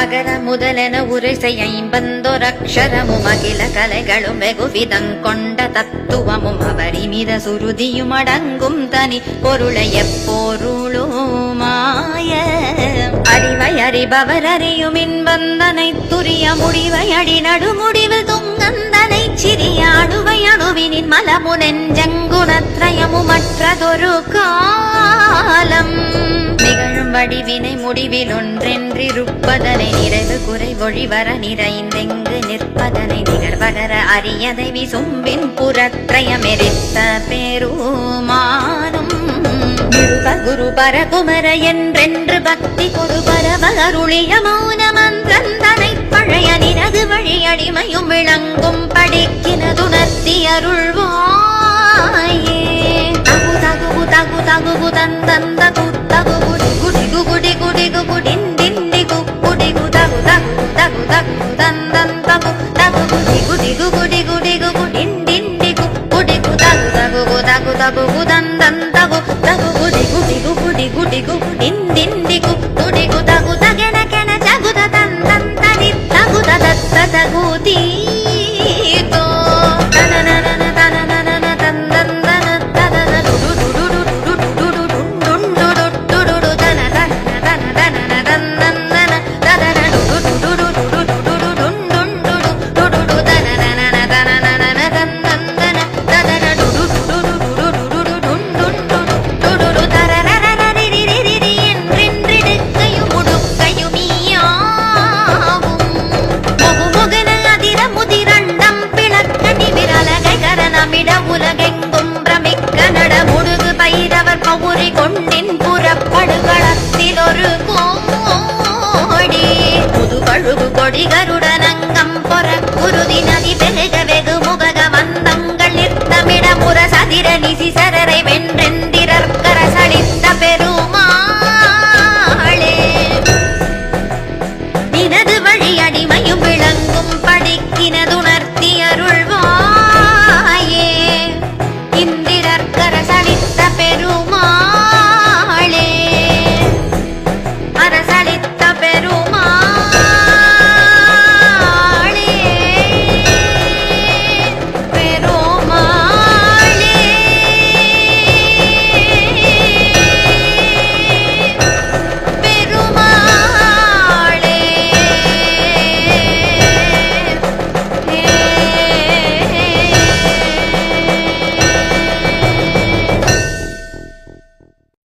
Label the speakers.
Speaker 1: ಅಗರ ಮೊದಲೆನ ಉರೆಸೆಯ ಐಂಬಂದೊರಕ್ಷರಮು ಅಖಿಲ ಕಲೆಗಳು மெகுவிதங்கொண்ட தத்துவமும் அவரிமித சுருதியும் அடங்கும் தனி பொருளை எப்பொருளுமாய அறிவை அறிபவர் அறியும் இன்பந்தனை துரிய முடிவை அடி நடுமுடிவில் துங்கந்தனை சிறிய அணுவை அணுவினின் மலமுனெஞ்சங்குணத்ரயமு மற்றதொரு காலம் நிகழும் வடிவினை முடிவில் ஒன்றென்றிருப்பதனை நிறைவு குறை ஒழிவர நிறைந்தெங்கு நிற்பதனை நிகழ்வகர அரியதை விசும்பின் புறத்ரயமெரித்த பெருமானும் நிருப குரு பரகுமர என்றென்று பக்தி கொடு பரவருளிய மௌன மந்திரந்தனை பழைய நினது வழி அடிமையும் விளங்கும் படிக்கினதுணர்த்தி அருள்வாயே தகு தகு தகு தகு தந்தந்த குத்தகு குடி குடி குடி குடி குடின் திண்டி குடி குதகு தகு தகு தகு தந்தந்த குத்தகு குடி குடி குடி குடி குடின் திண்டி குடி குதகு தகு தகு தகு தந்தந்த குத்தகு குடி குடி குடி குடி குடின் திண்டி குடி குதகு தகன கன ஜகுத தந்தந்த தகு தத்த தகுதி தோ தனனன தனனன தந்தந்தன ததன டுடு டுடு டுடு டுடு டுடு டுடு டுடு தன தன தன தந்தந்தன ததன டுடு டுடு டுடு டுடு டுடு டுடு தனனன தனனன தந்தந்தன ததன டுடு டுடு டுடு டுடு டுடு தரரரரிரிரிரி என்றென்றிடுக்கையும் முடுக்கையுமியாவும் முகுமுகன அதிர முதிரண்டம் பிளக்கணி விரலகை கரணமிட உலகெங்கும் பிரமிக்க நட முடுகு பைரவர் பவுரி கொண்டின் புறப்படுகளத்தில் ஒரு கோடி முதுகழுகு கொடி கருடனங்கம் பொற குருதி நதி பெருக வெகு முகக வந்தங்கள் நிறுத்தமிட முரசதிர நிசி சரரை வென்ற